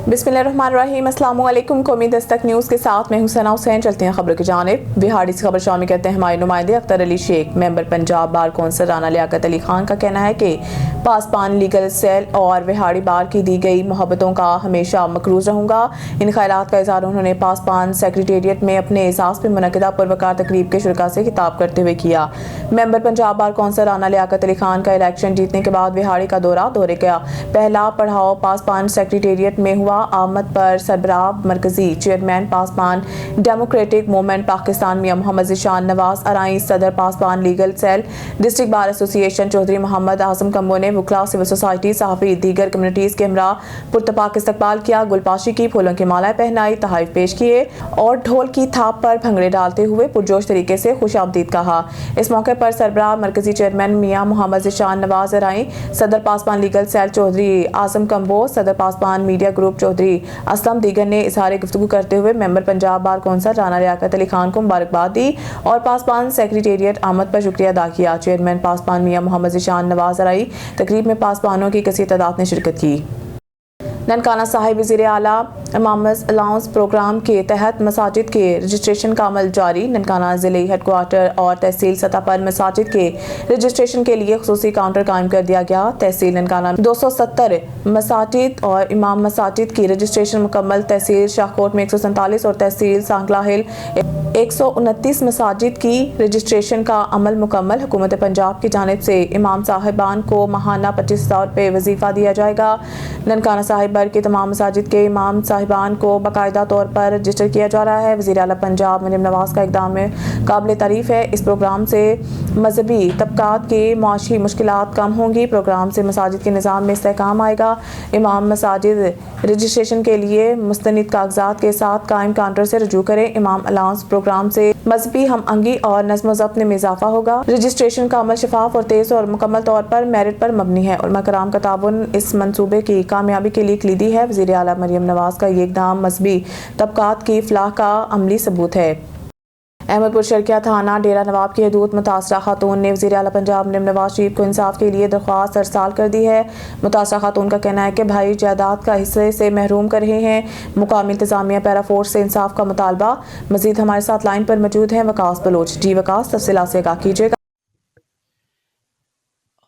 बिस्मिल्लाहिर्रहमानिर्रहीम। अस्सलाम वालेकुम। कौमी दस्तक न्यूज़ के साथ मैं हूं सना हुसैन। चलते हैं खबरों की जानिब। बिहाड़ी से खबर शामिल करते हैं हमारे नुमाइंदे Akhtar Ali Sheikh. Member Punjab bar council Rana Liaquat Ali Khan का कहना है कि पासपान लीगल सेल और बिहाड़ी बार की दी गई मोहब्बतों का हमेशा मकरूज रहूँगा। इन ख्यालात का इज़हार उन्होंने पासपान सेक्रेटेरिएट में अपने एहसास में मुनक़िदा पुरवकार तकरीब के शुरका से खिताब करते हुए किया। Member Punjab bar council Rana Liaquat Ali Khan का इलेक्शन जीतने के बाद बिहाड़ी का दौरे का पहला पड़ाव पासपान सेक्रेटेरिएट में हुआ। आमद पर सरबराह मरकजी chairman Pasban Democratic Movement Pakistan Mian Muhammad Zeeshan Nawaz Arain, सदर Pasban legal cell district bar association Chaudhry Muhammad Azam Kamboh ने वकला, सिविल सोसाइटी, सहाफ़ी, दीगर कम्युनिटीज़ के हमरा पुरतपाक इस्तकबाल किया। गुलपाशी की, फूलों की मालाएं पहनाई, तहाइफ पेश किए और ढोल की थाप पर भंगड़े डालते हुए पुरजोश तरीके से खुशामदीद कहा। इस मौके पर सरबराह मरकजी चेयरमैन मियां मोहम्मद ज़ीशान नवाज अराई, सदर पासपान लीगल सेल चौधरी आज़म कम्बो, सदर पासपान मीडिया ग्रुप चौधरी असलम दीगर ने इज़हार गुफ्तगू करते हुए member Punjab bar council Rana Liaquat Ali Khan को मुबारकबाद दी और पासपान सेक्रेटेरिएट आमद पर शुक्रिया अदा किया। चेयरमैन पासपान मियां मोहम्मद ज़ीशान नवाज अराई तकरीब में पासपानों की कसीर तादाद ने शिरकत की। ननकाना साहिब वज़ीर आला इमामत अलाउंस प्रोग्राम के तहत मसाजिद के रजिस्ट्रेशन का अमल जारी। ननकाना ज़िले हेडक्वार्टर और तहसील सतह पर मसाजिद के रजिस्ट्रेशन के लिए खुसूसी काउंटर कायम कर दिया गया। तहसील ननकाना 270 मसाजिद और इमाम मसाजिद की रजिस्ट्रेशन मुकम्मल। तहसील शाहकोट में 147 और तहसील सांगला हिल 129 मसाजिद की रजिस्ट्रेशन का अमल मुकम्मल। हुकूमत पंजाब की जानिब से इमाम साहिबान को माहाना 25,000 रुपये वजीफा दिया जाएगा। ननकाना साहिब के तमाम मसाजिद के इमाम साहिबान को बाकायदा तौर पर रजिस्टर किया जा रहा है। वज़ीर आला पंजाब मरियम नवाज का इक़दाम में काबिल तारीफ़ है। इस प्रोग्राम से मजहबी तबकात की माशी मुश्किलात कम होंगी। प्रोग्राम से मसाजिद के निज़ाम में इस्तेहकाम आएगा। इमाम मसाजिद रजिस्ट्रेशन के लिए मुस्तनिद कागजात के साथ कायम काउंटर से रजू करें। इमाम अलाउंस प्रोग्राम से मजहबी हम अंगी और नज़्म ज़ब्त में इजाफा होगा। रजिस्ट्रेशन का अमल शफाफ और तेज़ और मुकम्मल तौर पर मेरिट पर मबनी है। उलमा कराम का ताउन इस मंसूबे की कामयाबी के लिए दी है। वज़ीर आला मरियम नवाज का ये इक़दाम मजहबी तबकात की फलाह का अमली सबूत है। अहमदपुर शर्किया थाना डेरा नवाब की हदूद मुतासरा खातून ने वज़ीर आला पंजाब मरियम नवाज शरीफ को इंसाफ के लिए दरख्वास्त अरसाल कर दी है। मुतासरा खातून का कहना है कि भाई जायदाद का हिस्से से महरूम कर रहे हैं। मुकामी इंतजामिया पैरा फोर्स से इंसाफ का मुतालबा। मजीद हमारे साथ लाइन पर मौजूद हैं वकास बलोच। जी वकास, तफसीलात से आगाह कीजिएगा।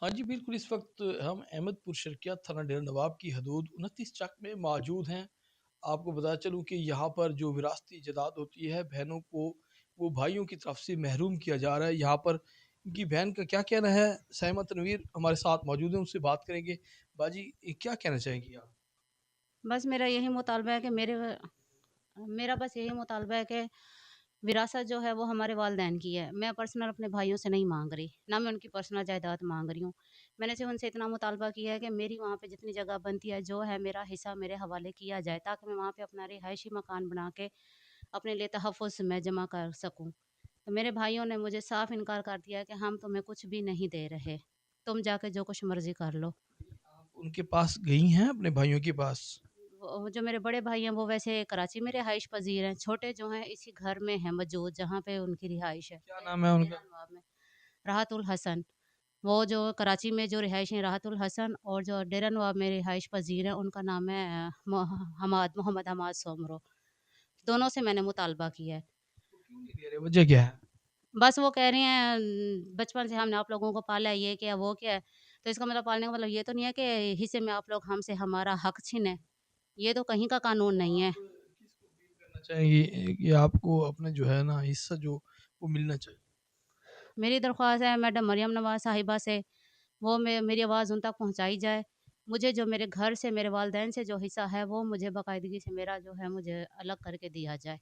हाँ जी बिल्कुल, इस वक्त हम अहमदपुर शर्किया थाना डेरा नवाब की हदूद 29 चक में मौजूद हैं। आपको बता चलूँ कि यहाँ पर जो विरासती जायदाद होती है बहनों को वो भाइयों की तरफ से महरूम किया जा रहा है। यहाँ पर इनकी बहन का क्या कहना है, सहमा तनवीर हमारे साथ मौजूद है, उनसे बात करेंगे। बाजी क्या कहना चाहेंगी आप? बस मेरा यही मुतालबा है कि मेरा बस यही मुतालबा है कि विरासत जो है वो हमारे वालिदैन की है। मैं पर्सनल अपने भाइयों से नहीं मांग रही, ना मैं उनकी पर्सनल जायदाद मांग रही हूँ। मैंने सिर्फ उनसे इतना मुतालबा किया है कि मेरी वहाँ पे जितनी जगह बनती है जो है मेरा हिस्सा मेरे हवाले किया जाए, ताकि मैं वहाँ पे अपना रिहायशी मकान बना के अपने लिए तहफ़्फ़ुज़ मैं जमा कर सकूँ। तो मेरे भाइयों ने मुझे साफ इनकार कर दिया कि हम तुम्हें कुछ भी नहीं दे रहे, तुम जाके जो कुछ मर्जी कर लो। आप उनके पास गई हैं, अपने भाइयों के पास? वो जो मेरे बड़े भाई हैं वो वैसे कराची में रिहाइश पजीर हैं। छोटे जो हैं इसी घर में हैं मौजूद जहाँ पे उनकी रिहाइश है, क्या नाम है डेरा उनका? नवाब में। राहतुल हसन, वो जो कराची में जो रिहाइश हैं राहतुल हसन, और जो डेरा नवाब में रिहाइश पजीर हैं उनका नाम है मोहम्मद हमाद सोमरो। दोनों से मैंने मुतालबा किया है। क्यों नहीं दे रहे, वजह क्या है? बस वो कह रही हैं बचपन से हमने आप लोगों को पाला है, ये क्या वो क्या है। तो इसका मतलब पालने का मतलब ये तो नहीं है कि हिस्से में आप लोग हमसे हमारा हक छीने। ये तो कहीं का कानून नहीं है। आप किसको अपील करना चाहेंगी कि आपको अपना जो है ना हिस्सा जो वो मिलना चाहिए? मेरी दरख्वास्त है मैडम मरियम नवाज़ साहिबा से, वो मेरी आवाज़ उन तक पहुँचाई जाए। मुझे जो मेरे घर से मेरे वालिदैन से जो हिस्सा है वो मुझे बाकायदगी से मेरा जो है मुझे अलग करके दिया जाए।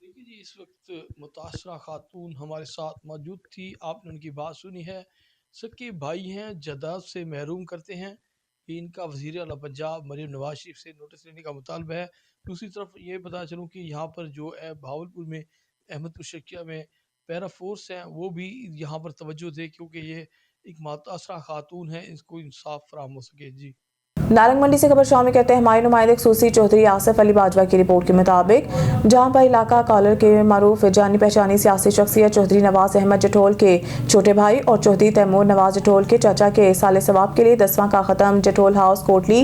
देखिए जी, इस वक्त मुतासरा खातून हमारे साथ मौजूद थी, आपने उनकी बात सुनी है। सबके भाई हैं, जायदाद से महरूम करते हैं। इनका वज़ीर आला पंजाब मरियम नवाज शरीफ से नोटिस लेने का मुतालबा है। दूसरी तरफ ये बता चलूँ कि यहाँ पर जो है भावलपुर में अहमदपुर शर्किया में पैरा फोर्स हैं वो भी यहाँ पर तवज्जो दे, क्योंकि ये एक मुतासरा खातून है, इसको इंसाफ फराहम हो सके। जी नारंग मंडी से खबर शामिल करते हैं हमारे नुमाइंदे खसूसी चौधरी आसिफ अली बाजवा की रिपोर्ट के मुताबिक जहां पर इलाका कॉलर के मारूफ जानी पहचानी सियासी शख्सियत चौधरी नवाज अहमद जटोल के छोटे भाई और चौधरी तैमूर नवाज जटोल के चाचा के साले सवाब के लिए 10वां का ख़त्म जटोल हाउस कोटली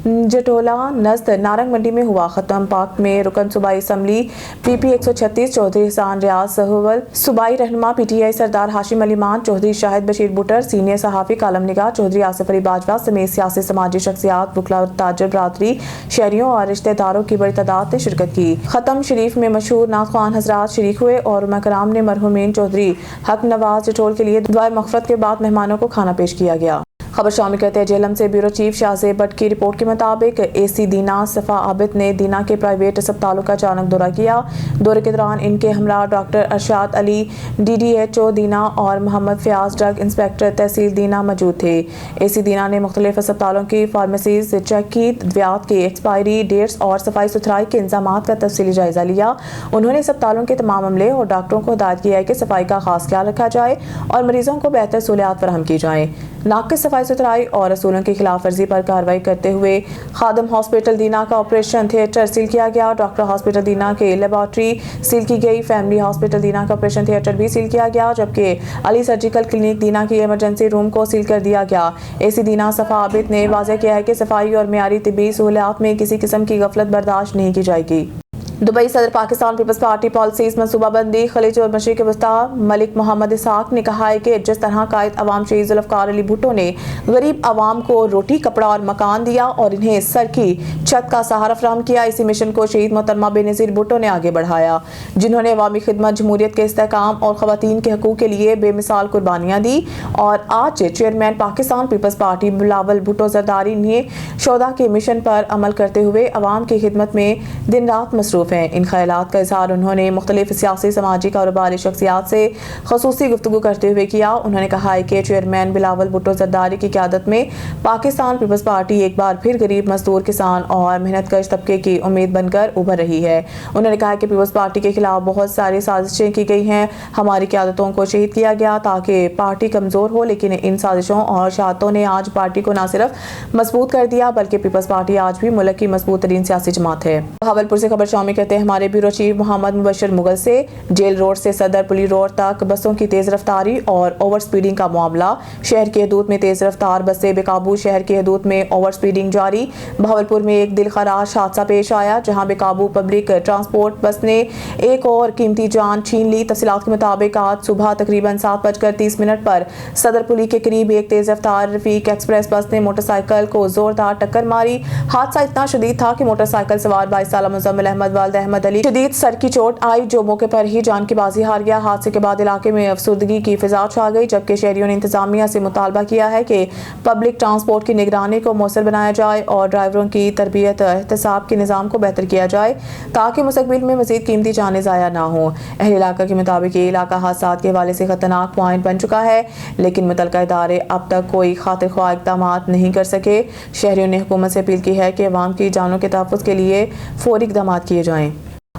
जटोला नज़द नारंग मंडी में हुआ खत्म। पाक में रुकन सूबाई असम्बली PP 136 चौधरी हसान रियाज सहवल, सूबाई रहनुमा PTI सरदार हाशिम अली मान, चौधरी शाहिद बशीर बुटर, सीनियर सहाफ़ी कालम निगार चौधरी आसिफ अली बाजवा समेत सियासी समाजी शख्सियात, वकला और ताजर बरादरी, शहरियों और रिश्तेदारों की बड़ी तादाद ने शिरकत की। खत्म शरीफ में मशहूर नाख़्वान हजरात शरीक हुए और उलमा कराम ने मरहूमीन चौधरी हक नवाज जटोल के लिए दुआए मग़फ़रत के बाद मेहमानों को खाना पेश किया गया। खबर शामिल करते हैं जेलम से ब्यूरो चीफ शाहजेब भट्ट की रिपोर्ट के मुताबिक AC दीना सफ़ा आबिद ने दीना के प्राइवेट अस्पतालों का अचानक दौरा किया। दौरे के दौरान इनके हमरा डॉक्टर अरशाद अली DDHO दीना और मोहम्मद फयाज ड्रग इंस्पेक्टर तहसील दीना मौजूद थे। AC दीना ने मुख्तलिफ अस्पतालों की फार्मेसीज से चेक की, अद्वियात की एक्सपायरी डेट्स और सफाई सुथराई के इंतजाम का तफसीली जायजा लिया। उन्होंने अस्पतालों के तमाम अमले और डॉक्टरों को हिदायत किया है कि सफाई का खास ख्याल रखा जाए और मरीजों को बेहतर सहूलियात फराहम की जाए। नाक़िस सफाई सुथराई और असूलों की खिलाफ वर्जी पर कार्रवाई करते हुए खादम हॉस्पिटल दीना का ऑपरेशन थिएटर सील किया गया। डॉक्टर हॉस्पिटल दीना के लेबॉर्ट्री सील की गई। फैमिली हॉस्पिटल दीना का ऑपरेशन थिएटर भी सील किया गया, जबकि अली सर्जिकल क्लिनिक दीना की इमरजेंसी रूम को सील कर दिया गया। AC दीना सफ़ा आबिद ने वाज़ेह किया है कि सफाई और मियारी तिब्बी सहूलियात में किसी किस्म की गफलत बर्दाश्त नहीं की जाएगी। दुबई सदर पाकिस्तान पीपल्स पार्टी पॉलिसीज मनसूबाबंदी खलीज और मशरिक़ वस्ता मलिक मोहम्मद इसहाक ने कहा है कि जिस तरह कायद अवाम शहीद ज़ुल्फ़िकार अली भुट्टो ने गरीब आवाम को रोटी कपड़ा और मकान दिया और इन्हें सर की छत का सहारा फराहम किया, इसी मिशन को शहीद मोहतरमा बेनज़ीर भुट्टो ने आगे बढ़ाया, जिन्होंने अवामी खिदमत, जमहूरियत के इस्तेहकाम और ख़वातीन के हकूक़ के लिए बेमिसाल कुर्बानियाँ दी। और आज chairman Pakistan peoples Party Bilawal Bhutto Zardari ने शोधा के मिशन पर अमल करते हुए अवाम की खिदमत में दिन रात मसरूफ़ हैं। इन ख्यालात का इज़हार उन्होंने मुख्तलिफ सियासी, समाजी, कारोबारी शख्सियात से ख़ुसूसी गुफ्तगू करते हुए किया। उन्होंने कहा है कि चेयरमैन बिलावल भुट्टो ज़रदारी की क़यादत में पाकिस्तान पीपल्स पार्टी एक बार फिर गरीब, मजदूर, किसान और मेहनतकश तबके की उम्मीद बनकर उभर रही है। उन्होंने कहा कि पीपल्स पार्टी के खिलाफ बहुत सारी साजिशें की गई हैं, हमारी क़यादतों को शहीद किया गया ताकि पार्टी कमज़ोर हो, लेकिन इन साजिशों और शहादतों ने आज पार्टी को न सिर्फ मजबूत कर दिया बल्कि पीपल्स पार्टी आज भी मुल्क की मजबूत तरीन सियासी जमात है। बहावलपुर से खबर शामिल करते हैं हमारे ब्यूरो चीफ मोहम्मद मुबशर मुगल से। जेल रोड से सदर पुली रोड तक बसों की तेज रफ्तारी और ओवर स्पीडिंग का मामला। शहर की हदूद में तेज रफ्तार बसें बेकाबू, शहर की हदूद में ओवर स्पीडिंग जारी। बहावलपुर में एक दिलखराश हादसा पेश आया जहां बेकाबू पब्लिक ट्रांसपोर्ट बस ने एक और कीमती जान छीन ली। तफसीलात के मुताबिक आज सुबह तकरीबन 7:30 पर सदर पुली के करीब एक तेज रफ्तार रफीक एक्सप्रेस बस ने मोटरसाइकिल को जोरदार टक्कर मारी। हादसा इतना शदीद था कि मोटरसाइकिल सवार 22 साल मुजम्मिल अहमद वालिद अहमद अली शदीद सर की चोट आई, जो मौके पर ही जान की बाजी हार गया। हादसे के बाद इलाके में अफसुर्दगी की फिजा छा गई, जबकि शहरियों ने इंतजामिया से मुतालबा किया है कि पब्लिक ट्रांसपोर्ट की निगरानी को मौसर बनाया जाए और ड्राइवरों की तरबियत एहतसाब के निज़ाम को बेहतर किया जाए ताकि मुस्तकबिल में मज़ीद कीमती जानें ज़ाया ना हो। अहल इलाका के मुताबिक ये इलाका हादसात के हवाले से खतरनाक पॉइंट बन चुका है, लेकिन मुतलका इदारे अब तक कोई खातिर ख्वाह इक़दाम नहीं कर सके। शहरियों ने हुकूमत से अपील की है कि अवाम की जानों के तहफ़्फ़ुज़ के लिए फौरी इक़दाम किए जाएँ।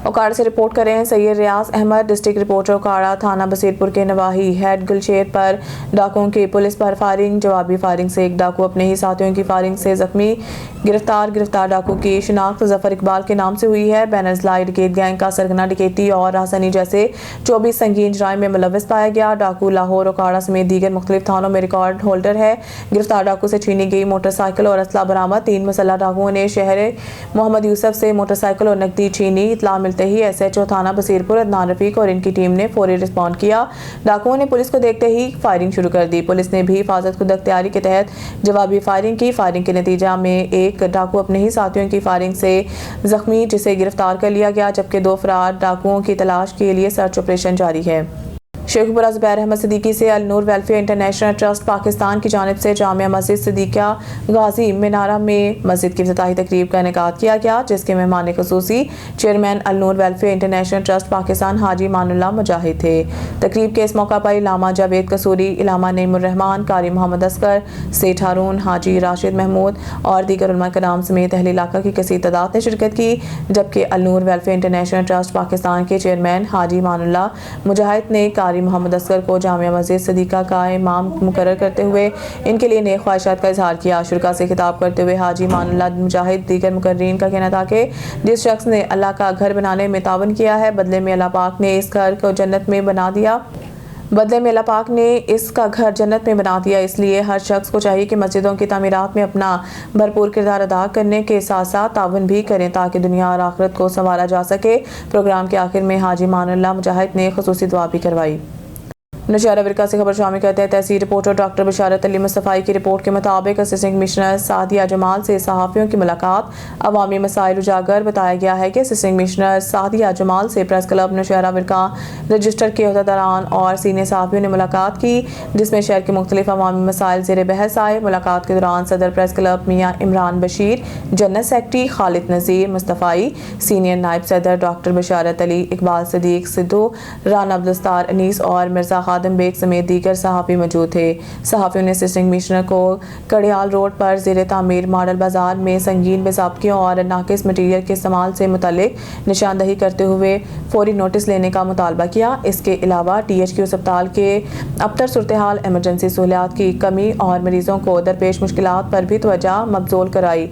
ओकाड़ा से रिपोर्ट कर रहे हैं सैयद रियाज अहमद। डिस्ट्रिक्ट रिपोर्टर ओकाड़ा थाना बसीरपुर के नवाही हेड गुलशेर पर डाकुओं की पुलिस पर फायरिंग। जवाबी फायरिंग से एक डाकू अपने ही साथियों की फायरिंग से जख्मी। गिरफ्तार डाकू की शिनाख्त जफर इकबाल के नाम से हुई है। बैनर्सलाई डकैत गैंग का सरगना डकैती और राहसानी जैसे 24 संगीन जुराइम में मुलव्वस पाया गया। डाकू लाहौर, ओकाड़ा समेत दीगर मुख्तलिफ थानों में रिकॉर्ड होल्डर है। गिरफ्तार डाकू से छीनी गई मोटरसाइकिल और असला बरामद। 3 मुसल्लह डाकुओं ने शहर मोहम्मद यूसुफ से मोटरसाइकिल और नकदी छीनी। इतला मिलते ही SHO थाना बसीरपुर अदनान रफीक और इनकी टीम ने फौरी रिस्पॉन्ड किया। डाकुओं ने पुलिस को देखते ही फायरिंग शुरू कर दी। पुलिस ने भी हिफाजत खुद अख्तियारी के तहत जवाबी फायरिंग की। फायरिंग के नतीजा में एक डाकू अपने ही साथियों की फायरिंग से जख्मी, जिसे गिरफ्तार कर लिया गया, जबकि 2 फरार डाकुओं की तलाश के लिए सर्च ऑपरेशन जारी है। शेखपुरा ज़ुबैर अहमद सिद्दीकी से अल नूर वेलफेयर इंटरनेशनल ट्रस्ट पाकिस्तान की जानिब से जामिया मस्जिद सिद्दीकिया गाजी मीनारा में मस्जिद की इफ्तिताही तकरीब का इनेकाद किया गया, जिसके मेहमान खुसूसी चेयरमैन अल नूर वेलफेयर इंटरनेशनल ट्रस्ट पाकिस्तान हाजी मानुल्लाह मुजाहिद थे। तकरीब के इस मौका पर इलामा जावेद कसूरी, इलामा नईमुर रहमान, कारी मोहम्मद असगर, सेठ हारून, हाजी राशिद महमूद और दीगर उलमा कराम समेत अहले इलाका की कसीर तादाद ने शिरकत की। जबकि अल नूर वेलफेयर इंटरनेशनल ट्रस्ट पाकिस्तान के चेयरमैन हाजी मानुल्लाह मुजाहिद ने कारी मोहम्मद असगर को जामिया मस्जिद सिद्दीका का इमाम मुकर्रर करते हुए इनके लिए नेक ख्वाहिशात का इजहार किया। शुरा से खिताब करते हुए हाजी मानुल्लाह मुजाहिद दीगर मुकर्रीन का कहना था कि जिस शख्स ने अल्लाह का घर बनाने में तावन किया है, बदले में अल्लाह पाक ने इस घर को जन्नत में बना दिया। बदले में अल्लाह पाक ने इसका घर जन्नत में बना दिया। इसलिए हर शख्स को चाहिए कि मस्जिदों की तामीरात में अपना भरपूर किरदार अदा करने के साथ साथ तावन भी करें ताकि दुनिया और आखिरत को संवारा जा सके। प्रोग्राम के आखिर में हाजी मानुल्लाह मुजाहिद ने खुसूसी दुआ भी करवाई। नौशहरा विरका से खबर शामिल करते हैं। तहसील रिपोर्टर डॉक्टर बशारत अली मुस्तफ़ाई की रिपोर्ट के मुताबिक असिस्टेंट कमिश्नर सादिया जमाल से सहाफ़ियों की मुलाकात, अवामी मसाइल उजागर। बताया गया है कि असिस्टेंट कमिश्नर सादिया जमाल से प्रेस क्लब नौशहरा विरका रजिस्टर के अहदेदारान और सीनियर सहाफ़ियों ने मुलाकात की, जिसमें शहर के मुख्तलिफ अवामी मसाइल ज़ेर बहस आए। मुलाकात के दौरान सदर प्रेस क्लब मियाँ इमरान बशीर, जनरल सेक्रेटरी खालिद नज़ीर मुस्तफ़ाई, सीनियर नायब सदर डॉक्टर बशारत अली, इकबाल सदीक सिद्धू, राना अब्दुस्तार अनीस और मिर्ज़ा खादिम बेग समेत दीगर सहाफ़ी मौजूद थे। सहाफ़ियों ने असिस्टेंट कमिश्नर को कड़ियाल रोड पर ज़ेर तामीर मॉडल बाज़ार में संगीन बेज़ाब्तियों और नाकिस मटीरियल के इस्तेमाल से मुतल्लिक निशानदही करते हुए फौरी नोटिस लेने का मुतालबा किया। इसके अलावा THQ अस्पताल के अबतर सूरत हाल, एमरजेंसी सहूलियात की कमी और मरीजों को दरपेश मुश्किलात पर भी तवज्जो मबजूल कराई।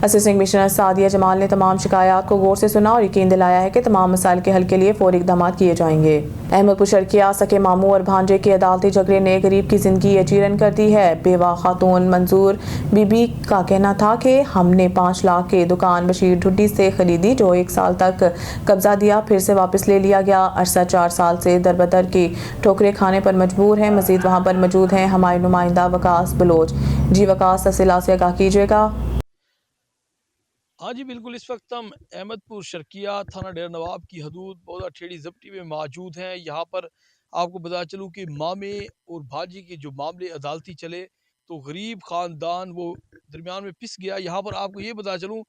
असिस्टेंट कमिश्नर सादिया जमाल ने तमाम शिकायत को गौर से सुना और यकीन दिलाया है कि तमाम मसाइल के हल के लिए फौरी इक़दाम किए जाएंगे। अहमदपुर शर्किया सके मामू और भांजे के अदालती झगड़े ने गरीब की जिंदगी अचीरन कर दी है। बेवा खातून मंजूर बीबी का कहना था कि हमने 5 लाख के दुकान बशीर ढुड्डी से खरीदी, जो 1 साल तक कब्जा दिया, फिर से वापस ले लिया गया। अरसा 4 साल से दरबदर की ठोकरें खाने पर मजबूर हैं। मजीद वहाँ पर मौजूद हैं हमारे नुमाइंदा वकास बलोच। जी वकास, तफसीलात से आगाह कीजिएगा। हाँ जी बिल्कुल, इस वक्त हम अहमदपुर शर्किया थाना डेरा नवाब की हदूद बौदा ठेड़ी ज़ब्ती में मौजूद हैं। यहाँ पर आपको बता चलूँ कि मामे और भाजी के जो मामले अदालती चले तो गरीब ख़ानदान वो दरमियान में पिस गया। यहाँ पर आपको ये बता चलूँ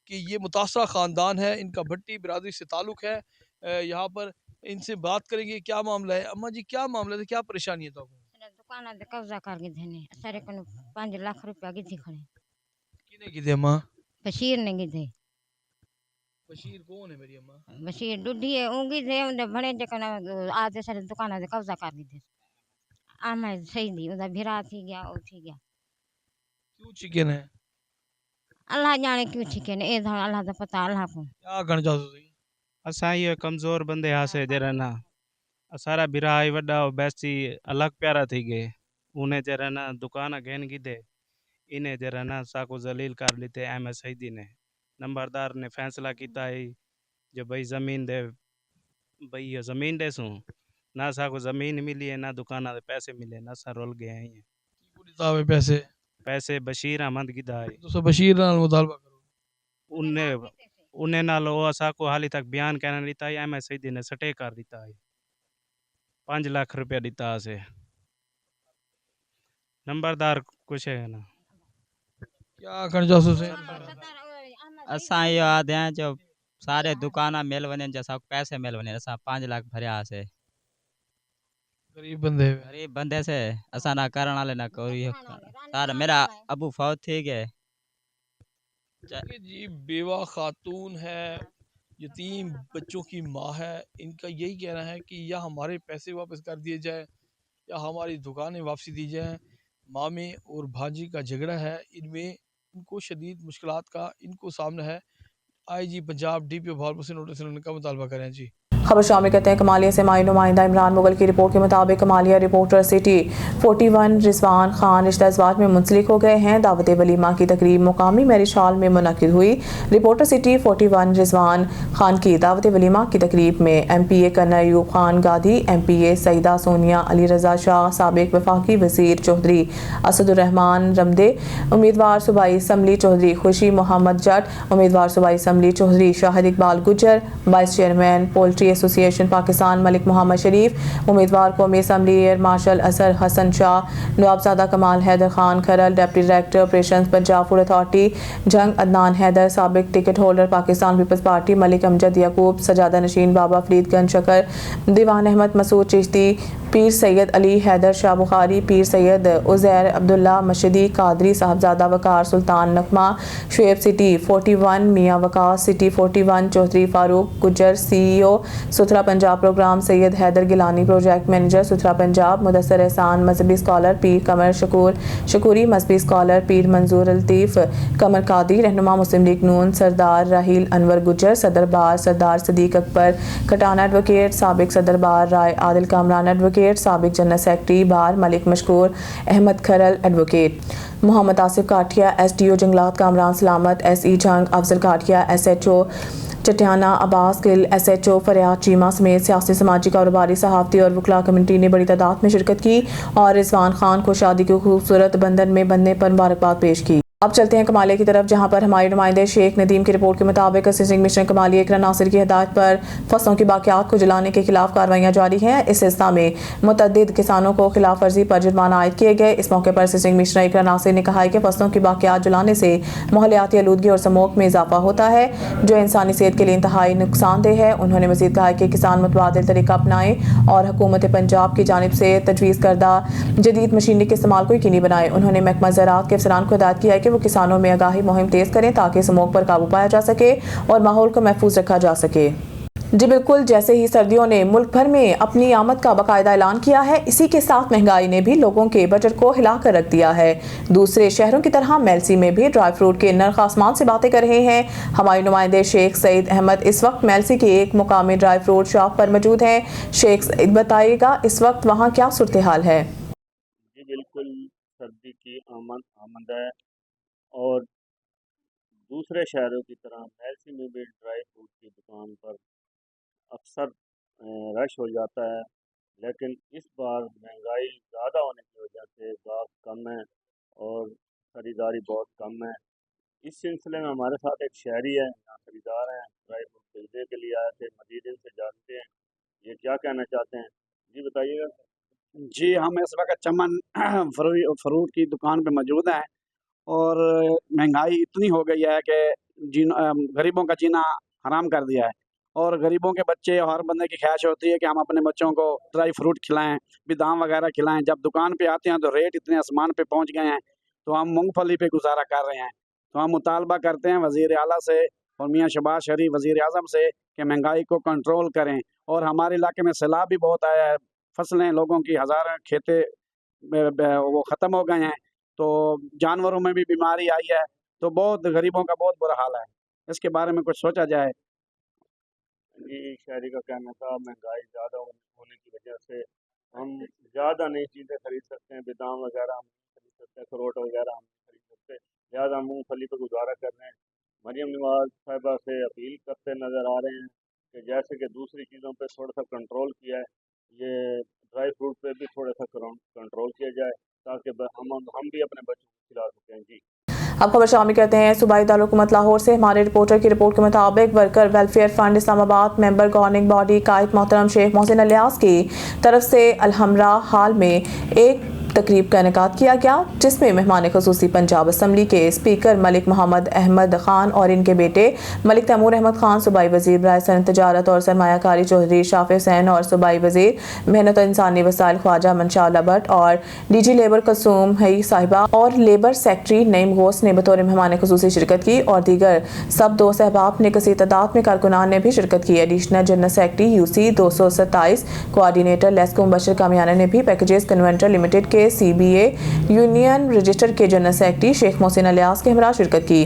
कि ये मुतासरा ख़ानदान है, इनका भट्टी बिरादरी से ताल्लुक़ है। यहाँ पर इनसे बात करेंगे क्या मामला है। अम्मा जी क्या मामला है, क्या परेशानी है? तो दुकान कब्जा कर गिधे सारे को 5 लाख रुपया गिधे खड़े किने की अम्मा? बशीर ने गिधे। बशीर कौन है मेरी अम्मा? बशीर डुडी है ऊँगी थे उन्हें भड़े जकन आज सारे दुकान कब्जा कर गिधे। आमा सही दी उधर भिरा थी गया और थी गया। क्यों चिकन है? अल्लाह जाने क्यों छिके ने ए धन अल्लाह दा पता अल्लाह को। क्या करना चाहते हो? असां ये कमज़ोर बंदे हासे जरा ना सारा बिरा आई वड्डा बेस्ती अलग प्यारा थी गए उन्हें जरा ना दुकान घेन की दे इन्हें जरा ना साको जलील कर लेते एम एस सईदी ने नंबरदार ने फैसला किया है जो भाई ज़मीन दे भाई ये ज़मीन दे सूँ ना साको ज़मीन मिली है ना दुकान दे पैसे मिले ना सा रोल गए हैं ये पैसे पैसे बशीर अहमद की दाई तो सब बशीर नाल मुतालबा करो। उन्हें नाल वो साको हाली तक बयान कहना दिता है एम एस सईदी ने सटे कर दिता है 5 लाख रुपया दिता से नंबरदार कुछ है ना क्या करना चाहते हो? असां इहो आदि आहियां जो सारे दुकान मिल वञनि जो असां पैसे मिल वञनि असां 5 लाख भरिया हुआसीं गरीब बंदे गरीब बंदे से असां ना करण वाले ना कोई सारा मेरा अबू फौत थी गए जी बेवा खातून है, यतीम बच्चों की माँ है। इनका यही कहना है कि या हमारे पैसे वापस कर दिए जाए या हमारी दुकानें वापसी दी जाए। मामे और भांजी का झगड़ा है, इनमें इनको शदीद मुश्किलात का इनको सामना है। IG पंजाब DPO भावलपुर से नोटिस लेने का मुतालबा करें। जी खबर शामिल करते हैं कमालिया से माई नुमाइंदा इमरान मुगल की रिपोर्ट के मुताबिक कमालिया रिपोर्टर सिटी 41 रिजवान खान रिश्ता इस्बात में मुंसलिक हो गए हैं। दावत वलीमा की तकरीब मुकामी मैरिज हॉल में मुनक्किद हुई। रिपोर्टर सिटी 41 रिजवान खान की दावत वलीमा की तकरीब में MPA कर्नल अयूब खान गादी, MPA सईदा सोनिया, अली रजा शाह, साबिक वफाकी वजीर चौधरी असदुर्रहमान रमदे, उम्मीदवार सूबाई असम्बली चौधरी खुशी मोहम्मद जट, उम्मीदवार सूबाई assembly Chaudhary Shahid Iqbal Gujjar, vice chairman poultry association Pakistan Malik Mohammad Sharif, उम्मीदवार कौमी असम्बली एयर मार्शल असर Hasan Shah, Nawabzada Kamal Haider Khan Kharal, deputy director operation Punjab food authority Jang Adnan Haider, साबिक ticket holder Pakistan peoples party Malik Amjad Yaqoob, सजादा नशीन Baba Faridganj Shakar, Diwan Ahmad Masood Chishti, Pir Syed Ali Haider Shah Bukhari, Pir Syed Uzair Abdullah Mashdi Qadri, Sahibzada Waqar Sultan Nakma, Shoaib city 41 Mian Waqas city 41 Chaudhary Farooq Gujjar, CEO Suthra Punjab program Syed Haider Gilani, project manager Suthra Punjab Mudassar एहसान, मजहबी स्कॉलर पीर कमर शकूरी, मजहबी स्कॉलर पीर मंजूर लतीफ़ कमर कादी, रहनुमा मुस्लिम लीग नून सरदार राहील अनवर गुजर, सदर बार सरदार सदीक अकबर, कटाना एडवोकेट, साबिक सदर बार राय आदिल कामरान एडवोकेट, एडवोकेट, साबिक जनरल सेक्रेटरी बार मलिक मशकूर अहमद खरल एडवोकेट, मोहम्मद आसिफ काठिया SDO जंगलात, कामरान सलामत SE जंग, अफजल काठिया SHO चटियाना, अब्बास गिल SHO फरियाद चीमा समेत सियासी, समाजी, कारोबारी, सहाफ़ती और वकला कम्युनिटी ने बड़ी तादाद में शिरकत की और रिजवान खान को शादी के खूबसूरत बंधन में बंधने पर मुबारकबाद पेश की। अब चलते हैं कमालिया की तरफ, जहां पर हमारे नुमाइंदे शेख नदीम की रिपोर्ट के मुताबिक असिस्टेंट कमिश्नर कमालिया इकरा नासिर की हिदायत पर फसलों की बाकियात को जलाने के खिलाफ कार्रवाइयां जारी हैं। इस सिलसिले में मुतअद्दिद किसानों को खिलाफ वर्जी पर जुर्माना आयद किए गए। इस मौके पर असिस्टेंट कमिश्नर इकरा नासिर ने कहा है कि फसलों की बाकियात जलाने से माहौलियाती आलूदगी और स्मोक में इजाफा होता है, जो इंसानी सेहत के लिए इंतहाई नुकसानदेह है। उन्होंने मजीद कहा कि किसान मुतबादिल तरीका अपनाएं और हुकूमत पंजाब की जानिब से तजवीज़ करदा जदीद मशीनरी के इस्तेमाल को यकीनी बनाएं। उन्होंने महकमा ज़राअत के अफसरान को हिदायत किया है कि वो किसानों में आगाही मुहिम तेज करें ताकि स्मोक पर काबू पाया जा सके और माहौल को महफूज रखा जा सके। जी बिल्कुल, जैसे ही सर्दियों ने मुल्क भर में अपनी आमद का बाकायदा ऐलान किया है, इसी के साथ महंगाई ने भी लोगों के बजट को हिला कर रख दिया है। दूसरे शहरों की तरह मेलसी में भी ड्राई फ्रूट के नर्ख आसमान से बातें कर रहे हैं। हमारे नुमाइंदे शेख सईद अहमद इस वक्त मेलसी की एक मुकामी ड्राई फ्रूट शॉप पर मौजूद हैं। शेख सईद बताइएगा, इस वक्त वहाँ क्या सूरत हाल है? जी बिल्कुल, सर्दी की आमद है और दूसरे शहरों की तरह मेलसी में भी ड्राई फ्रूट की दुकान पर अक्सर रश हो जाता है, लेकिन इस बार महंगाई ज़्यादा होने की वजह से गाहक कम है और ख़रीदारी बहुत कम है। इस सिलसिले में हमारे साथ एक शहरी है, यहाँ खरीदार हैं, ड्राई फ्रूट खरीदने के लिए आए थे, मदीने से जानते हैं ये क्या कहना चाहते हैं। जी बताइएगा। जी, हम इस वक्त चमन फ्रूट की दुकान पे मौजूद हैं और महंगाई इतनी हो गई है कि गरीबों का जीना हराम कर दिया है और गरीबों के बच्चे, हर बंदे की ख्वाहिश होती है कि हम अपने बच्चों को ड्राई फ्रूट खिलाएं, बादाम वगैरह खिलाएं। जब दुकान पे आते हैं तो रेट इतने आसमान पे पहुंच गए हैं, तो हम मूंगफली पे गुजारा कर रहे हैं। तो हम मुतालबा करते हैं वज़ीर आला से और मियाँ शहबाज शरीफ वज़ीर आज़म से कि महंगाई को कंट्रोल करें। और हमारे इलाके में सैलाब भी बहुत आया है, फसलें लोगों की हज़ारों खेते वो ख़त्म हो गए हैं, तो जानवरों में भी बीमारी आई है, तो बहुत गरीबों का बहुत बुरा हाल है। इसके बारे में कुछ सोचा जाए। जी, शहरी का कहना था महंगाई ज़्यादा होने की वजह से हम ज़्यादा नई चीज़ें खरीद सकते हैं, बादाम वगैरह हम नहीं खरीद सकते, अखरोट वगैरह हम नहीं खरीद सकते, लिहाजा हम मूँगफली पर गुजारा कर रहे हैं। मरियम नवाज़ साहिबा से अपील करते नज़र आ रहे हैं कि जैसे कि दूसरी चीज़ों पे थोड़ा सा कंट्रोल किया है, ये ड्राई फ्रूट पे भी थोड़ा सा कंट्रोल किया जाए ताकि हम भी अपने बच्चों को खिला सकें। जी अब खबर शामिल करते हैं सूबाई दारुलहुकूमत लाहौर से। हमारे रिपोर्टर की रिपोर्ट के मुताबिक worker welfare fund Islamabad member governing body कायद मोहतरम शेख मोहसिन अलियास की तरफ से अलहमरा हाल में एक तकरीब का इनेकाद किया गया, जिसमें मेहमान खुसूसी पंजाब असम्बली के स्पीकर मलिक मोहम्मद अहमद खान और इनके बेटे मलिक तैमूर अहमद खान, सूबाई वजीर बराए सनअत तजारत और सरमायाकारी चौधरी शाफी हुसैन और सूबाई वजीर मेहनत और इंसानी वसाइल ख्वाजा मंशाअल्लाह भट्ट और DG लेबर कुलसूम हई साहिबा और लेबर सेक्रेटरी नईम गौस ने बतौर मेहमान खुसूसी शिरकत की और दीगर सब दो सहबाब ने कसी तादाद में कारकुनान ने भी शिरकत की। Additional general secretary UC 227 coordinator LESCO Mubashar Kamiana ने भी पैकेजेस कन्वेंटर लिमिटेड के CBA यूनियन रजिस्टर के general secretary Sheikh Mohsin alias के हमरा शिरकत की।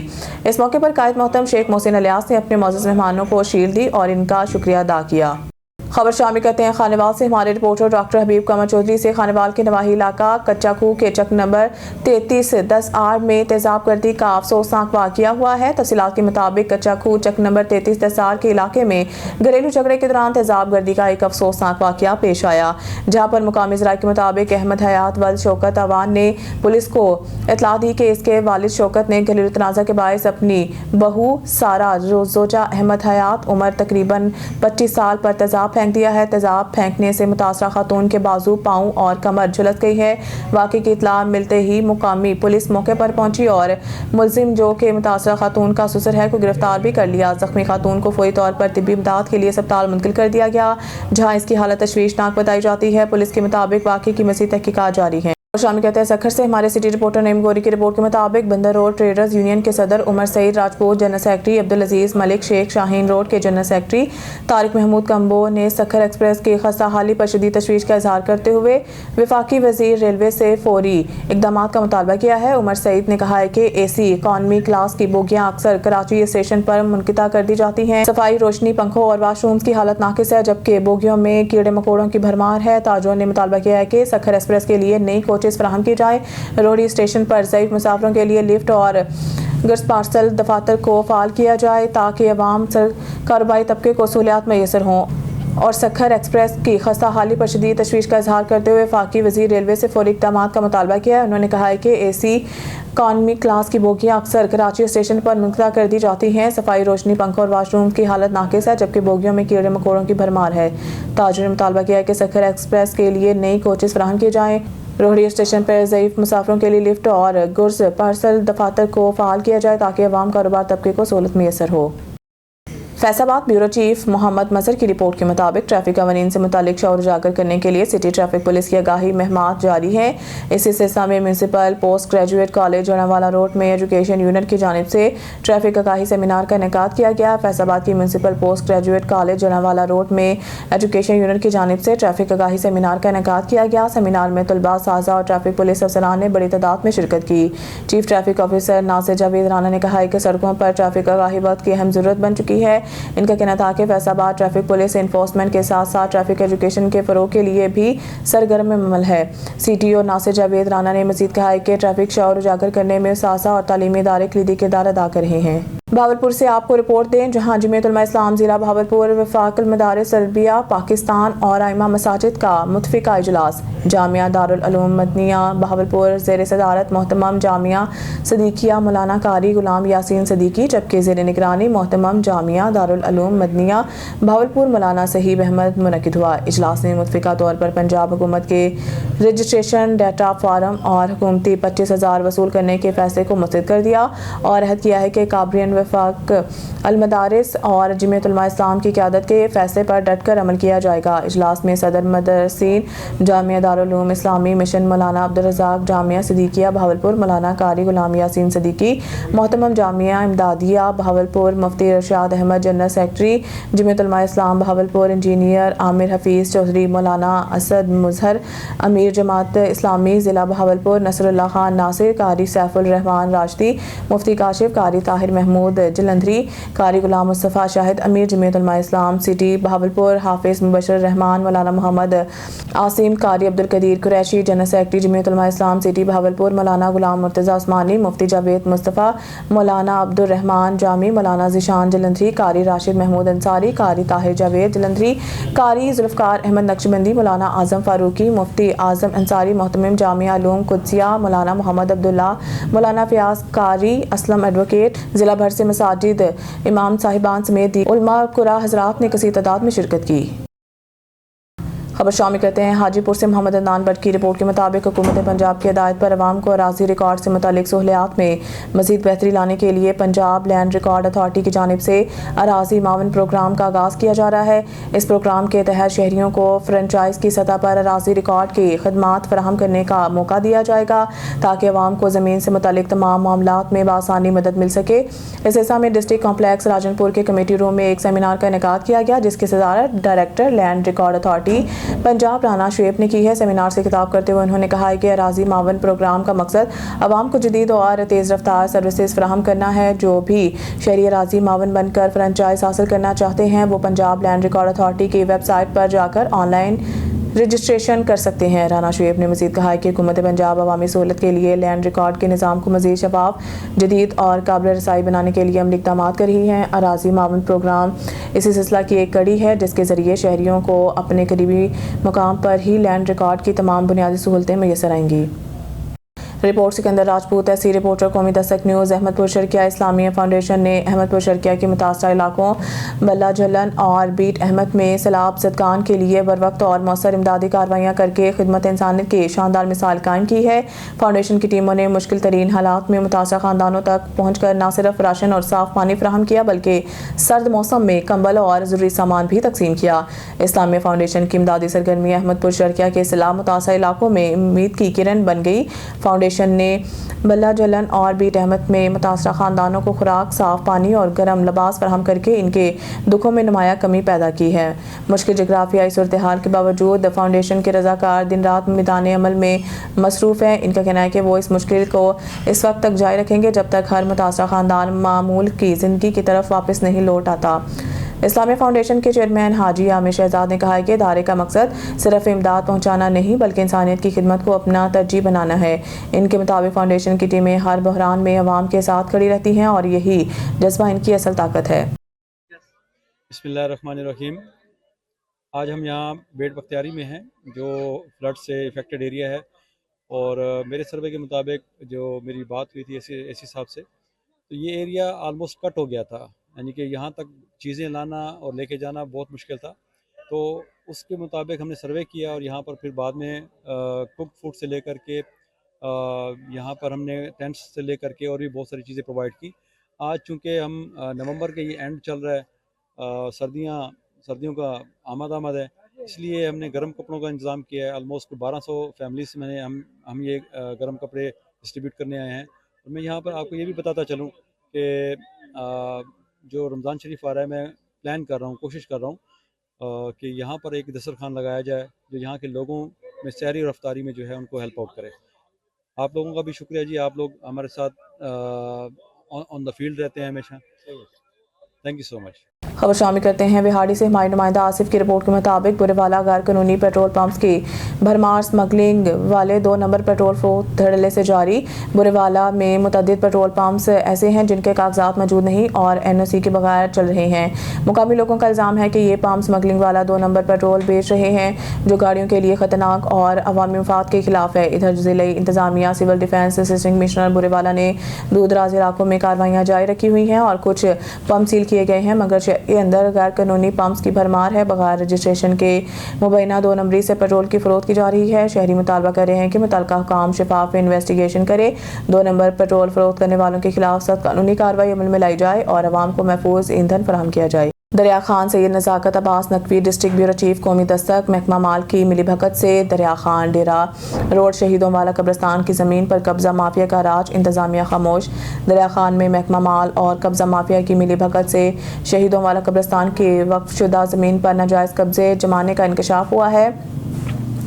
इस मौके पर कायद मोहतरम शेख मोहसिन अलियास ने अपने मौजूद मेहमानों को शील्ड दी और इनका शुक्रिया अदा किया। खबर शामिल करते हैं खानेवाल से। हमारे रिपोर्टर डॉक्टर हबीब कमर चौधरी से खानेवाल के नवाही इलाका कच्चा खूह के चक नंबर 3310R में तेजाब गर्दी का अफसोसनाक वाकया हुआ है। तफसीलात के मुताबिक कच्चा खूह चक नंबर 3310R के इलाके में घरेलू झगड़े के दौरान तेजाब गर्दी का एक अफसोसनाक वाकया पेश आया, जहाँ पर मुकामी ज़राए के मुताबिक अहमद हयात वल्द शौकत अवान ने पुलिस को इतला दी कि इसके वालिद शौकत ने घरेलू तनाज़ा के बायस अपनी बहू सारा जोजा अहमद हयात उम्र तकरीबन 25 साल पर तेजाब फेंक दिया है। तेजाब फेंकने से मुतासरा खातून के बाजू, पाँव और कमर झुलस गई है। वाक़े की इतला मिलते ही मुकामी पुलिस मौके पर पहुंची और मुलजिम जो कि मुतासरा खातून का ससुर है को गिरफ्तार भी कर लिया। जख्मी खातून को फौरी तौर पर तिब्बी इमदाद के लिए अस्पताल मुंतकिल कर दिया गया, जहाँ इसकी हालत तशवीशनाक बताई जाती है। पुलिस के मुताबिक वाक़े की मज़ीद तहकीकात जारी है। शामी कहते हैं सखर से हमारे सिटी रिपोर्टर नईम गौरी की रिपोर्ट के मुताबिक बंदर रोड ट्रेडर्स यूनियन के सदर Umar Saeed Rajput, general secretary Abdul Aziz Malik Sheikh, Shaheen road के जनरल सेक्रेटरी तारिक महमूद कंबो ने सखर एक्सप्रेस की खस्ता हाली पर शदीद तशवीश का इजहार करते हुए वफाकी वजीर रेलवे से फौरी इकदाम का मुतालबा किया है। उमर सईद ने कहा है कि AC इकॉनमी क्लास की बोगियां अक्सर कराची स्टेशन पर मुनक़िता कर दी जाती हैं। सफाई, रोशनी, पंखों और वाशरूम्स की हालत नाकिस है, जबकि बोगियों में कीड़े मकोड़ों की भरमार है। ताजरों ने मुतालबा किया है कि सखर एक्सप्रेस के लिए नई कोचेस फराहम की जाए। रोहड़ी स्टेशन पर ज़ईफ़ मुसाफिरों के लिए लिफ्ट और गुड्स पार्सल दफातर को फ़ाल किया जाए ताकि अवाम कारोबारी तबके को सहूलियात मैसर हों। और सखर एक्सप्रेस की खस्ता हाली पर शदीद तशवीश का इजहार करते हुए वफाकी वज़ीर रेलवे से फौरी इक़दाम का मुतालबा किया है। उन्होंने कहा है कि AC इकॉनमी क्लास की बोगियां अक्सर कराची स्टेशन पर मुनक़िता कर दी जाती हैं। सफाई, रोशनी, पंखों और वाशरूम की हालत नाकिस है, जबकि बोगियों में कीड़े मकोड़ों की भरमार है। ताजरों ने मुतालबा किया है कि सखर एक्सप्रेस के लिए नई कोचेस फराहम किए जाएँ। रोहड़ी स्टेशन पर ज़ईफ़ मुसाफिरों के लिए लिफ्ट और गुड्स पार्सल दफातर को फ़ाल किया जाए ताकि अवाम कारोबार तबके को सहूलत मैसर हो। फैसलाबाद ब्यूरो चीफ मोहम्मद मजहर की रिपोर्ट के मुताबिक ट्रैफिक कवानीन से मुतालिक शऊर उजागर करने के लिए सिटी ट्रैफिक पुलिस की आगाही मुहिमात जारी है। इसी सिलसिले में municipal post graduate college Jaranwala road में एजुकेशन यूनिट की जानिब से ट्रैफिक आगाही सेमिनार का इनेकाद किया गया। फैसलाबाद की municipal post graduate college Jaranwala road में एजुकेशन यूनिट की जानिब से ट्रैफिक आगाही सेमिनार का इनेकाद किया गया। सेमिनार में तलबा, साजा और ट्रैफिक पुलिस अफसरान ने बड़ी तादाद में शिरकत की। Chief traffic officer Nasir Javed Rana ने कहा है कि सड़कों पर ट्रैफिक आगाही वक्त की अहम जरूरत बन चुकी है। इनका कहना था कि फैसलाबाद ट्रैफिक पुलिस एनफोर्समेंट के साथ साथ ट्रैफिक एजुकेशन के फरोग के लिए भी सरगर्म अमल है। CTO नासिर जावेद राना ने मजीद कहा है कि ट्रैफिक शऊर उजागर करने में सासा और तालीमी इदारे कलीदी किरदार अदा कर रहे हैं। भावलपुर से आपको रिपोर्ट दें, जहां जमीयत उलमा इस्लाम जिला भावलपुर, वफाकुल मदारिस अरबिया पाकिस्तान और आइमा मसाजिद का मुतफिका इजलास जामिया दारुल उलूम मदनिया भावलपुर ज़ेर सदारत मोहतरम जामिया सदीकिया मौलाना कारी गुलाम यासीन सदीकी, जबकि ज़ेर निगरानी मोहतरम जामिया दारुल उलूम मदनिया भावलपुर मौलाना सहीब अहमद मुनक़िद हुआ। इजलास में मुतफिका तौर पर पंजाब हुकूमत के रजिस्ट्रेशन डाटा फार्म और हुकूमती 25,000 वसूल करने के फैसले को मुस्तरद कर दिया और अहद किया है कि काबरियन वफाक अलमदारिस और जमीयत उलमा इस्लाम की क़यादत के फैसले पर डट कर अमल किया जाएगा। इजलास में सदर मदरसीन जामिया दारुल उलूम इस्लामी मिशन मौलाना अब्दुल रज़ाक जामिया सदीकिया भावलपुर, मौलाना कारी गुलाम यासीन सदीकी मोहतरम जामिया इमदादिया भावलपुर, मुफ्ती इरशाद अहमद जनरल सेक्रेटरी जमीयत उलमा इस्लाम भावलपुर, इंजीनियर आमिर हफीज़ चौधरी, मौलाना असद मुजहर अमीर जमात इस्लामी ज़िला भावलपुर, नसरुल्लाह खान नासिर, कारी सैफुल रहमान राशदी, मुफ्ती काशिफ, कारी ताहिर महमूद जलंधरी, कारी गुलाम मुस्तफ़ा शाहिद अमीर जमीयत उलमा इस्लाम सिटी भावलपुर, हाफिज़ मुबशर रहमान, मौलाना मोहम्मद आसिम, कारी अब्दुल कदीर कुरैशी जनरल सेक्रेटरी जमीयत उलमा इस्लाम सिटी भावलपुर, मौलाना गुलाम मुर्तज़ा उस्मानी, मुफ्ती जावेद मुस्तफ़ा, मौलाना अब्दुल रहमान जामी, मौलाना ज़िशान जलंधरी, कारी राशिद महमूद अंसारी, कारी ताहिर जावेद जलंधरी, कारी जुल्फ़कार अहमद नक्शबंदी, मौलाना आज़म फ़ारूकी, मुफ्ती आज़म अंसारी मोहतमिम जामिया उलूम कुद्सिया, मौलाना मोहम्मद अब्दुल्ला, मौलाना फ़याज़, कारी असलम एडवोकेट, ज़िला भर से मसाजिद इमाम साहिबान समेत उलमा कुरा हज़रात ने कसीर तादाद में शिरकत की। खबर शामिल करते हैं हाजीपुर से मोहम्मद अदनान भट्ट की रिपोर्ट के मुताबिक हुकूमत पंजाब की हिदायत पर अवाम को अराजी रिकॉर्ड से मुतालिक सहूलियात में मज़ीद बेहतरी लाने के लिए पंजाब लैंड रिकॉर्ड अथॉरिटी की जानिब से अराजी मावन प्रोग्राम का आगाज़ किया जा रहा है। इस प्रोग्राम के तहत शहरियों को फ्रेंचाइज की सतह पर अराजी रिकॉर्ड की खदमात फराहम करने का मौका दिया जाएगा ताकि अवाम को ज़मीन से मुतालिक तमाम मामलात में बआसानी मदद मिल सके। इस हिस्सा में डिस्ट्रिक्ट कॉम्प्लेक्स राजनपुर के कमेटी रूम में एक सेमिनार का इनेकाद किया गया, जिसकी सदारत director land record authority Punjab Rana Shoaib ने की है। सेमिनार से खिताब करते हुए उन्होंने कहा है कि अराजी मावन प्रोग्राम का मकसद अवाम को जदीद और तेज़ रफ्तार सर्विसेज फराहम करना है। जो भी शहरी अराजी मावन बनकर फ्रेंचाइज हासिल करना चाहते हैं वो पंजाब लैंड रिकॉर्ड अथॉरिटी की वेबसाइट पर जाकर ऑनलाइन रजिस्ट्रेशन कर सकते हैं। राना शुएब ने मज़ीद कहा है कि हुकूमत पंजाब अवामी सहूलत के लिए लैंड रिकॉर्ड के निज़ाम को मज़ीद शफाफ, जदीद और काबिल रसाई बनाने के लिए अमली इक़दाम कर रही हैं। अराजी मावन प्रोग्राम इसी सिलसिला की एक कड़ी है जिसके ज़रिए शहरियों को अपने करीबी मुकाम पर ही लैंड रिकॉर्ड की तमाम बुनियादी सहूलतें मैसर आएंगी। رپورٹ سکندر راجپوت ایسی رپورٹر قومی دستک نیوز احمد پور شرکیہ اسلامیہ فاؤنڈیشن نے احمد پور شرکیہ کے متاثرہ علاقوں بلہ جھلن اور بیٹ احمد میں سیلاب زدگان کے لیے بروقت اور مؤثر امدادی کارروائیاں کر کے خدمت انسانیت کی شاندار مثال قائم کی ہے۔ فاؤنڈیشن کی ٹیموں نے مشکل ترین حالات میں متاثرہ خاندانوں تک پہنچ کر نہ صرف راشن اور صاف پانی فراہم کیا بلکہ سرد موسم میں کمبل اور ضروری سامان بھی تقسیم کیا۔ اسلامیہ فاؤنڈیشن کی امدادی سرگرمی احمد پور شرکیہ کے سیلاب متاثرہ علاقوں میں امید کی کرن بن گئی۔ فاؤنڈیشن نے بلہ جھلن اور بیٹ احمد میں متاثرہ خاندانوں کو خوراک، صاف پانی اور گرم لباس فراہم کر کے ان کے دکھوں میں نمایاں کمی پیدا کی ہے۔ مشکل جغرافیائی صورتحال کے باوجود فاؤنڈیشن کے رضاکار دن رات میدان عمل میں مصروف ہیں۔ ان کا کہنا ہے کہ وہ اس مشکل کو اس وقت تک جاری رکھیں گے جب تک ہر متاثرہ خاندان معمول کی زندگی کی طرف واپس نہیں لوٹ آتا۔ اسلامیہ فاؤنڈیشن کے چیئرمین حاجی عامر شہزاد نے کہا ہے کہ ادارے کا مقصد صرف امداد پہنچانا نہیں بلکہ انسانیت کی خدمت کو اپنا ترجیح بنانا ہے۔ ان کے مطابق فاؤنڈیشن کی ٹیمیں ہر بحران میں عوام کے ساتھ کھڑی رہتی ہیں اور یہی جذبہ ان کی اصل طاقت ہے۔ بسم اللہ الرحمن الرحیم۔ آج ہم یہاں بیٹ بختیاری میں ہیں جو فلڈ سے افیکٹڈ ایریا ہے، اور میرے سروے کے مطابق جو میری بات ہوئی تھی ایسی صاحب سے، تو یہ ایریا آلموسٹ کٹ ہو گیا تھا، یعنی کہ یہاں تک چیزیں لانا اور لے کے جانا بہت مشکل تھا۔ تو اس کے مطابق ہم نے سروے کیا اور یہاں پر پھر بعد میں کوک فوڈ سے لے کر کے یہاں پر ہم نے ٹینٹس سے لے کر کے اور بھی بہت ساری چیزیں پرووائڈ کی۔ آج چونکہ ہم نومبر کے یہ اینڈ چل رہا ہے، سردیوں کا آمد ہے، اس لیے ہم نے گرم کپڑوں کا انتظام کیا ہے۔ آلموسٹ 1200 فیملیز میں ہم یہ گرم کپڑے ڈسٹریبیوٹ کرنے آئے ہیں۔ اور میں یہاں پر آپ کو یہ بھی بتاتا چلوں کہ جو رمضان شریف آ رہا ہے، میں پلان کر رہا ہوں، کوشش کر رہا ہوں کہ یہاں پر ایک دسترخوان لگایا جائے جو یہاں کے لوگوں میں سحری اور افطاری میں جو ہے ان کو ہیلپ آؤٹ کرے۔ آپ لوگوں کا بھی شکریہ جی، آپ لوگ ہمارے ساتھ آن دا فیلڈ رہتے ہیں ہمیشہ۔ تھینک یو سو مچ۔ خبر شامل کرتے ہیں وہاڑی سے ہمارے نمائندہ آصف کی رپورٹ کے مطابق برے والا غیر قانونی پیٹرول پمپس کی بھرمار سمگلنگ والے 2 نمبر پیٹرول فروخت دھڑلے سے جاری۔ برے والا میں متعدد پیٹرول پمپس ایسے ہیں جن کے کاغذات موجود نہیں اور NOC کے بغیر چل رہے ہیں۔ مقامی لوگوں کا الزام ہے کہ یہ پمپ سمگلنگ والا 2 نمبر پیٹرول بیچ رہے ہیں جو گاڑیوں کے لیے خطرناک اور عوامی مفاد کے خلاف ہے۔ ادھر ضلعی انتظامیہ سول ڈیفنس اسسٹنٹ کمشنر برے والا نے دور دراز علاقوں میں کارروائیاں جاری رکھی ہوئی ہیں اور کچھ پمپ سیل کیے گئے ہیں، مگر کے اندر غیر قانونی پمپس کی بھرمار ہے۔ بغیر رجسٹریشن کے مبینہ 2 نمبری سے پیٹرول کی فروخت کی جا رہی ہے۔ شہری مطالبہ کر رہے ہیں کہ متعلقہ حکام شفاف انویسٹیگیشن کرے، 2 نمبر پیٹرول فروخت کرنے والوں کے خلاف سخت قانونی کارروائی عمل میں لائی جائے اور عوام کو محفوظ ایندھن فراہم کیا جائے۔ دریا خان سید نزاکت Abbas Naqvi district bureau chief قومی دستک محکمہ مال کی ملی بھگت سے دریا خان ڈیرا روڈ شہیدوں والا قبرستان کی زمین پر قبضہ مافیا کا راج، انتظامیہ خاموش۔ دریا خان میں محکمہ مال اور قبضہ مافیا کی ملی بھگت سے شہیدوں والا قبرستان کی وقف شدہ زمین پر ناجائز قبضے جمانے کا انکشاف ہوا ہے۔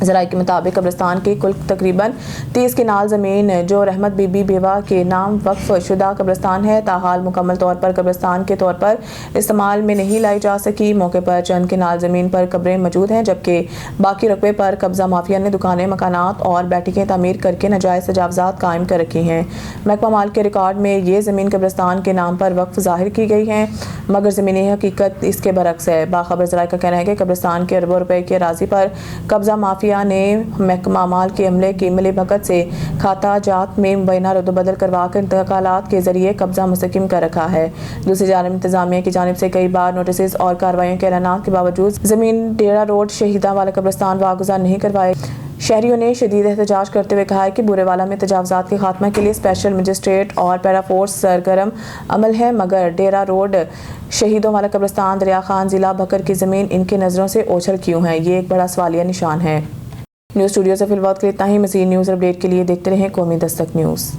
ذرائع کے مطابق قبرستان کی کل تقریباً 30 کنال زمین جو رحمت بی بی بیوہ کے نام وقف شدہ قبرستان ہے، تاحال مکمل طور پر قبرستان کے طور پر استعمال میں نہیں لائی جا سکی۔ موقع پر چند کنال زمین پر قبریں موجود ہیں جبکہ باقی رقبے پر قبضہ مافیا نے دکانیں، مکانات اور بیٹھکیں تعمیر کر کے ناجائز تجاوزات قائم کر رکھی ہیں۔ محکمہ مال کے ریکارڈ میں یہ زمین قبرستان کے نام پر وقف ظاہر کی گئی ہے مگر زمینی حقیقت اس کے برعکس ہے۔ باخبر ذرائع کا کہنا ہے کہ قبرستان کے اربوں روپے کے اراضی پر قبضہ مافیا نے محکمہ مال کے عملے کی ملی بھگت سے کھاتہ جات میں مبینہ رد و بدل کروا کر انتقالات کے ذریعے قبضہ مستحکم کر رکھا ہے۔ دوسری جانب انتظامیہ کی جانب سے کئی بار نوٹسز اور کارروائیوں کے اعلانات کے باوجود زمین ڈیرا روڈ شہیداں والا قبرستان واگزار نہیں کروائے۔ شہریوں نے شدید احتجاج کرتے ہوئے کہا ہے کہ برے والا میں تجاوزات کے خاتمہ کے لیے اسپیشل مجسٹریٹ اور پیرا فورس سرگرم عمل ہے مگر ڈیرا روڈ شہیدوں والا قبرستان دریا خان ضلع بکر کی زمین ان کی نظروں سے اوچھل کیوں ہے، یہ ایک بڑا سوالیہ نشان ہے۔ نیوز اسٹوڈیو سے فی الوقت کے لیے اتنا ہی۔ مزید نیوز اپڈیٹ کے لیے دیکھتے رہیں قومی دستک نیوز۔